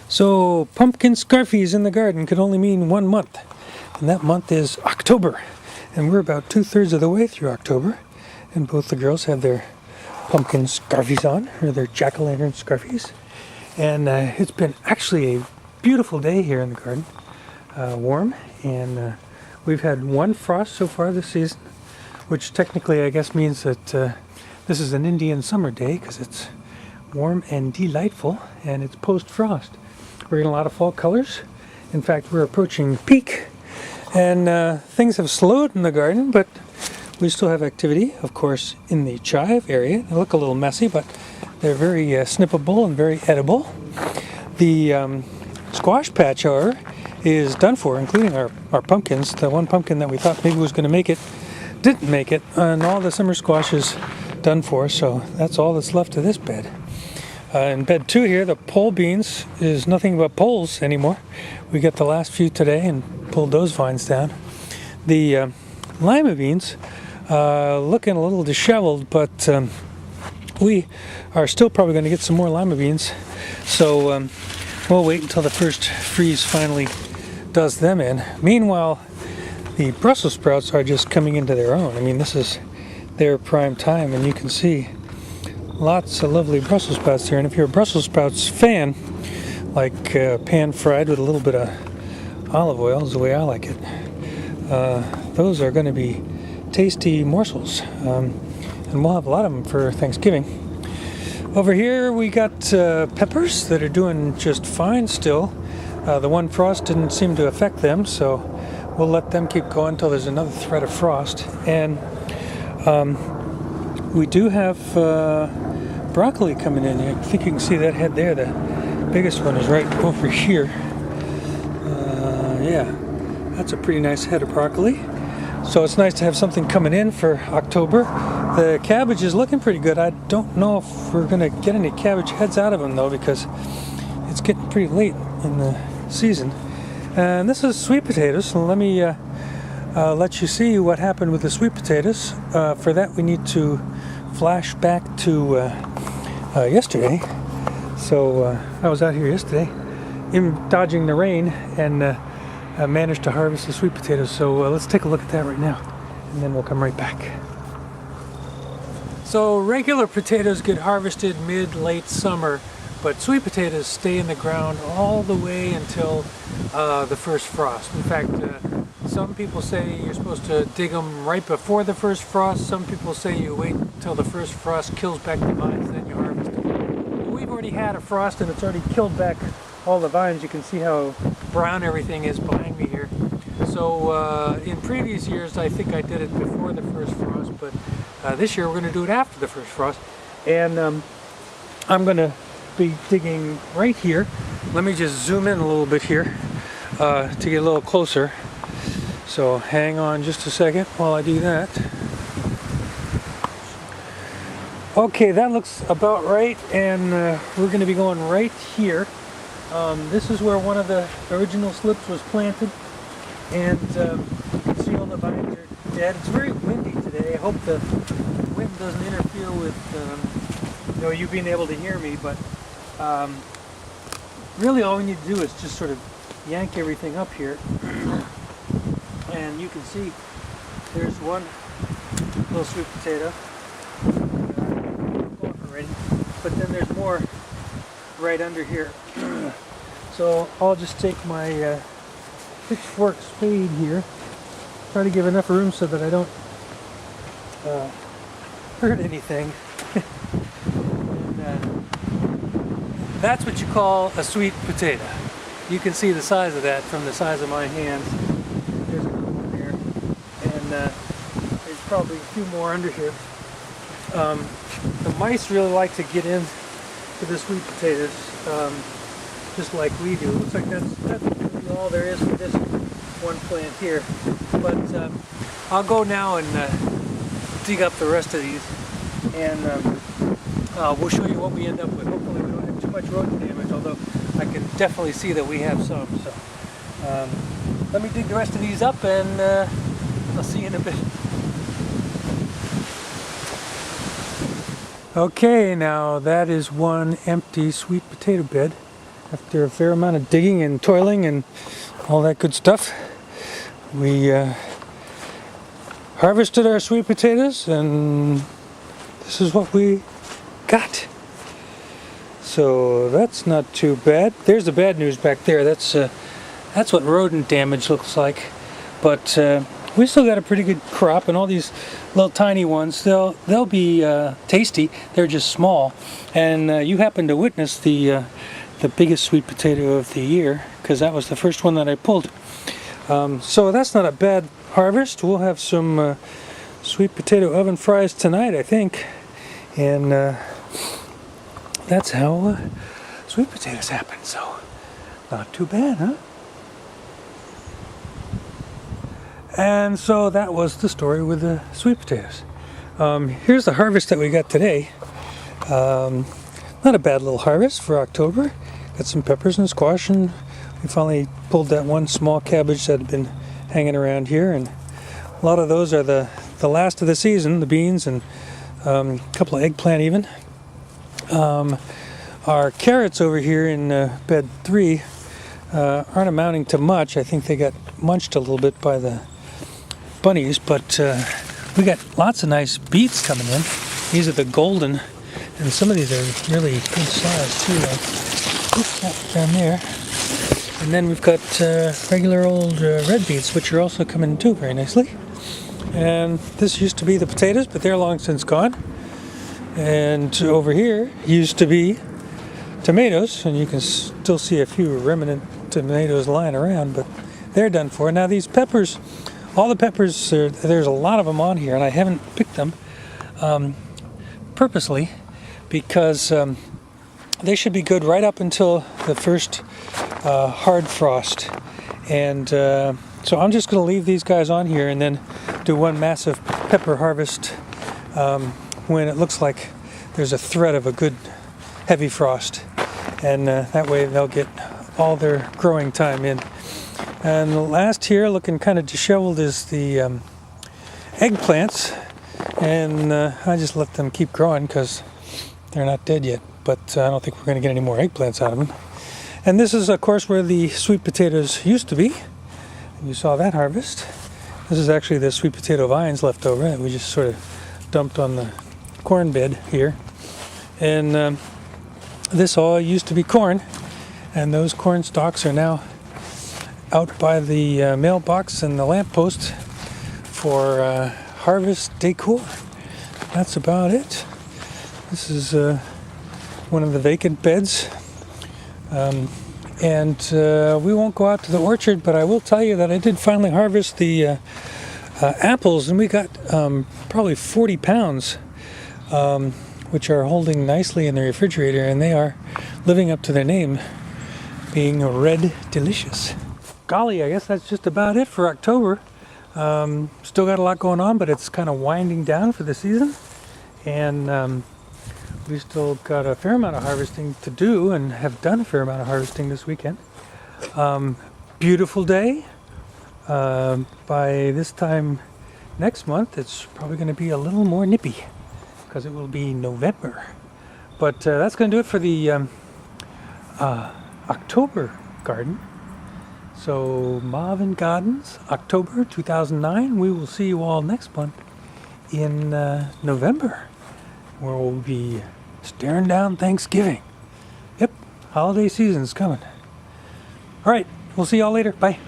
So pumpkin scarfies in the garden could only mean 1 month, and that month is October. And we're about 2/3 of the way through October, and both the girls have their pumpkin scarfies on, or their jack-o'-lantern scarfies. And it's been actually a beautiful day here in the garden, warm, and we've had one frost so far this season, which technically I guess means that this is an Indian summer day because it's warm and delightful, and it's post-frost. We're getting a lot of fall colors. In fact, we're approaching peak, and things have slowed in the garden, but we still have activity, of course, in the chive area. They look a little messy, but they're very snippable and very edible. The squash patch, however, is done for, including our pumpkins. The one pumpkin that we thought maybe was going to make it didn't make it, and all the summer squash is done for, so that's all that's left of this bed. In bed 2 here, the pole beans is nothing but poles anymore. We got the last few today and pulled those vines down. The lima beans looking a little disheveled, but we are still probably going to get some more lima beans, so we'll wait until the first freeze finally does them in. Meanwhile, the Brussels sprouts are just coming into their own. I mean, this is their prime time, and you can see lots of lovely Brussels sprouts there. And if you're a Brussels sprouts fan, like pan fried with a little bit of olive oil is the way I like it, those are going to be tasty morsels, and we'll have a lot of them for Thanksgiving. Over here we got peppers that are doing just fine still. The one frost didn't seem to affect them, so we'll let them keep going until there's another threat of frost. And we do have broccoli coming in. I think you can see that head there. The biggest one is right over here. Yeah, that's a pretty nice head of broccoli. So it's nice to have something coming in for October. The cabbage is looking pretty good. I don't know if we're going to get any cabbage heads out of them though, because it's getting pretty late in the season. And this is sweet potatoes. So let me let you see what happened with the sweet potatoes. For that we need to flash back to yesterday. So I was out here yesterday dodging the rain, and managed to harvest the sweet potatoes. So let's take a look at that right now, and then we'll come right back. So regular potatoes get harvested mid-late summer, but sweet potatoes stay in the ground all the way until the first frost. In fact, some people say you're supposed to dig them right before the first frost. Some people say you wait until the first frost kills back the vines, then you harvest them. We've already had a frost and it's already killed back all the vines. You can see how brown everything is behind me here. So in previous years I think I did it before the first frost, but this year we're going to do it after the first frost. And I'm going to be digging right here. Let me just zoom in a little bit here to get a little closer. So hang on just a second while I do that. Okay, that looks about right, and we're going to be going right here. This is where one of the original slips was planted, and you can see all the vines are dead. It's very windy today. I hope the wind doesn't interfere with you being able to hear me, but really all we need to do is just sort of yank everything up here, and you can see there's one little sweet potato already, but then there's more right under here. So I'll just take my pitchfork spade here, try to give enough room so that I don't hurt anything. And that's what you call a sweet potato. You can see the size of that from the size of my hands. There's a couple there, and there's probably a few more under here. The mice really like to get in to the sweet potatoes, just like we do. It looks like that's really all there is for this one plant here. But I'll go now and dig up the rest of these, and we'll show you what we end up with. Hopefully we don't have too much rodent damage, although I can definitely see that we have some. So let me dig the rest of these up, and I'll see you in a bit. Okay, now that is one empty sweet potato bed. After a fair amount of digging and toiling and all that good stuff, we harvested our sweet potatoes, and this is what we got. So that's not too bad. There's the bad news back there. That's what rodent damage looks like. But we still got a pretty good crop, and all these little tiny ones, they'll be tasty. They're just small. And you happen to witness the biggest sweet potato of the year, because that was the first one that I pulled. So that's not a bad harvest. We'll have some sweet potato oven fries tonight, I think. And that's how sweet potatoes happen. So not too bad, huh? And so that was the story with the sweet potatoes. Here's the harvest that we got today. Not a bad little harvest for October. Got some peppers and squash, and we finally pulled that one small cabbage that had been hanging around here. And a lot of those are the last of the season, the beans, and a couple of eggplant even. Our carrots over here in bed 3 aren't amounting to much. I think they got munched a little bit by the bunnies, but we got lots of nice beets coming in. These are the golden, and some of these are really good size too. Down there. And then we've got regular old red beets, which are also coming in too very nicely. And this used to be the potatoes, but they're long since gone. And over here used to be tomatoes, and you can still see a few remnant tomatoes lying around, but they're done for. Now these peppers, all the peppers, there's a lot of them on here, and I haven't picked them purposely, because they should be good right up until the first hard frost. And so I'm just going to leave these guys on here and then do one massive pepper harvest when it looks like there's a threat of a good heavy frost. And that way they'll get all their growing time in. And the last here, looking kind of disheveled, is the eggplants. And I just let them keep growing because they're not dead yet. But I don't think we're going to get any more eggplants out of them. And this is, of course, where the sweet potatoes used to be. You saw that harvest. This is actually the sweet potato vines left over that we just sort of dumped on the corn bed here. And this all used to be corn. And those corn stalks are now out by the mailbox and the lamppost for harvest decor. That's about it. This is one of the vacant beds. And we won't go out to the orchard, but I will tell you that I did finally harvest the apples, and we got probably 40 pounds, which are holding nicely in the refrigerator, and they are living up to their name, being red delicious. Golly, I guess that's just about it for October. Still got a lot going on, but it's kind of winding down for the season, and we still got a fair amount of harvesting to do, and have done a fair amount of harvesting this weekend. Beautiful day. By this time next month, it's probably going to be a little more nippy because it will be November. But that's going to do it for the October garden. So Marvin Gardens, October 2009. We will see you all next month in November, where we'll be staring down Thanksgiving. Yep, holiday season's coming. All right, we'll see y'all later. Bye.